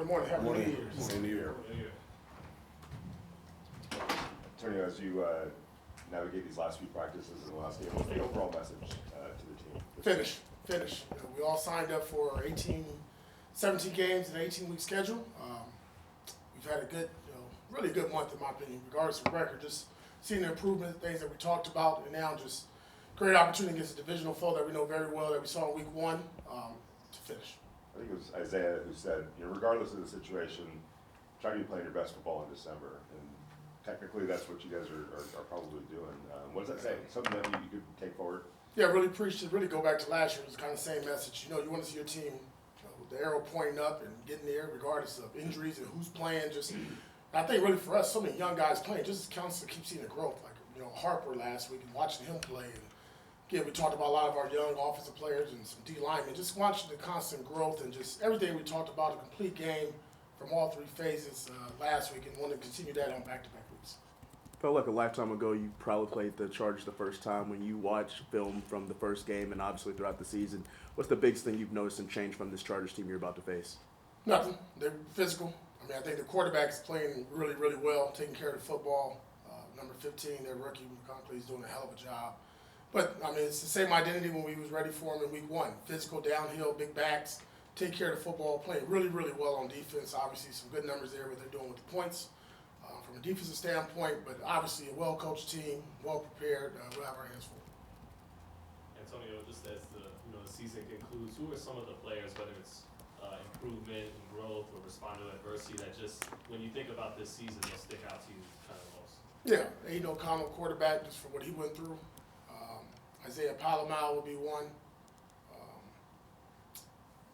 Morning. Happy New Year. Same New Year. Tony, as you navigate these last few practices and the last game, what's the overall message to the team? Finish. We all signed up for 17 games and an 18-week schedule. We've had a good, really good month in my opinion, regardless of record. Just seeing the improvement, things that we talked about, and now just great opportunity against a divisional foe that we know very well that we saw in week 1 to finish. I think it was Isaiah who said, regardless of the situation, try to be playing your best football in December. And technically, that's what you guys are probably doing. What does that say? Something that you could take forward? Yeah, really appreciate it. Really go back to last year. It was kind of the same message. You want to see your team with the arrow pointing up and getting there, regardless of injuries and who's playing. I think really for us, so many young guys playing, just constantly keep seeing the growth. Like Harper last week and watching him play. And again, we talked about a lot of our young offensive players and some D linemen. Just watching the constant growth and just everything we talked about, a complete game from all 3 phases last week, and want to continue that on back-to-back weeks. Felt like a lifetime ago you probably played the Chargers the first time. When you watch film from the first game and obviously throughout the season, what's the biggest thing you've noticed and changed from this Chargers team you're about to face? Nothing. They're physical. I think the quarterback is playing really, really well, taking care of the football. Number 15, their rookie, McConkley, is doing a hell of a job. But, it's the same identity when we was ready for him in week 1. Physical, downhill, big backs, take care of the football, playing really, really well on defense. Obviously, some good numbers there, what they're doing with the points from a defensive standpoint, but obviously a well-coached team, well-prepared. We'll have our hands full. Antonio, just as the season concludes, who are some of the players, whether it's improvement and growth or respond to adversity, that just, when you think about this season, will stick out to you kind of most? Yeah, Aiden O'Connell, quarterback, just for what he went through. Isaiah Palomar would be one.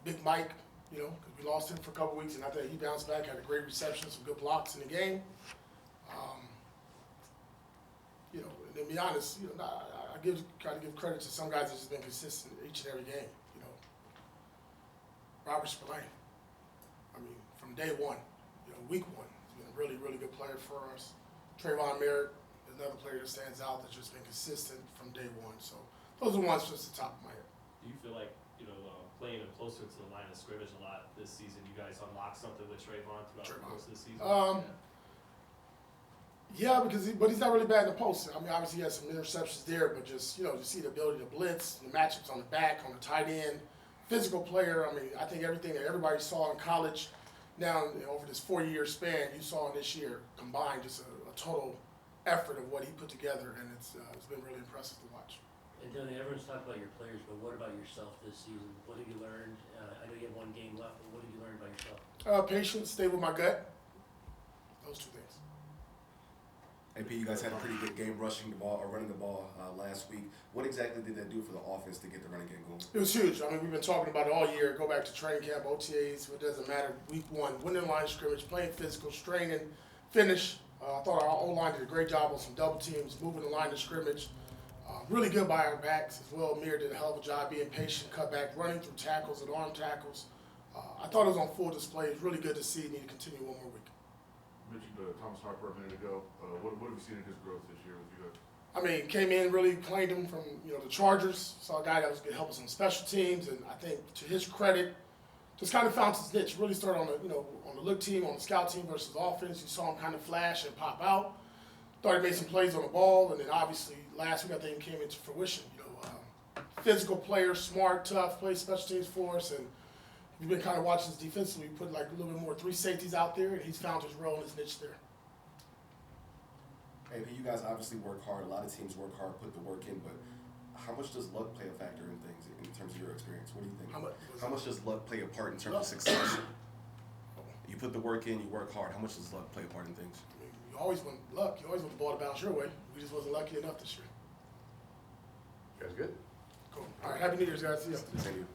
Big Mike, because we lost him for a couple weeks, and I think he bounced back, had a great reception, some good blocks in the game. And to be honest, I try to give credit to some guys that's just been consistent each and every game. Robert Spillane. From day 1, week 1, he's been a really, really good player for us. Trayvon Merritt, another player that stands out that's just been consistent from day 1. So those are ones just the top of my head. Do you feel like, playing him closer to the line of scrimmage a lot this season, you guys unlocked something with Trayvon throughout the course of the season? Yeah, but he's not really bad in the post. Obviously he has some interceptions there, but just, to see the ability to blitz, the matchups on the back, on the tight end, physical player. I think everything that everybody saw in college, now over this 4-year span, you saw in this year combined, just a total effort of what he put together, and it's been really impressive to watch. And Tony, everyone's talked about your players, but what about yourself this season? What have you learned? I know you have 1 game left, but what have you learned about yourself? Patience, stay with my gut. Those 2 things. AP, you guys had a pretty good game rushing the ball or running the ball last week. What exactly did that do for the offense to get the running game going? It was huge. We've been talking about it all year. Go back to training camp, OTAs, it doesn't matter. Week 1, winning line of scrimmage, playing physical, straining, finish. I thought our O-line did a great job on some double teams, moving the line of scrimmage. Really good by our backs as well. Amir did a hell of a job being patient, cut back, running through tackles and arm tackles. I thought it was on full display. It's really good to see. Need to continue 1 more week. You mentioned Thomas Harper a minute ago. What have you seen in his growth this year with you guys? Came in, really claimed him from the Chargers. Saw a guy that was going to help us on special teams, and I think to his credit, just kind of found his niche. Really started on the look team, on the scout team versus offense. You saw him kind of flash and pop out. Thought he made some plays on the ball, and then obviously last week I think he came into fruition. Physical player, smart, tough, plays special teams for us, and we've been kind of watching his defensively. We put like a little bit more 3 safeties out there, and he's found his role and his niche there. AP, you guys obviously work hard. A lot of teams work hard, put the work in, but how much does luck play a factor in things in terms of your experience? What do you think? How much does luck play a part in terms of success? You put the work in, you work hard. How much does luck play a part in things? You always want luck. You always want the ball to bounce your way. We just wasn't lucky enough this year. You guys good? Cool. All right, Happy New Year's, guys. See you. Thank you.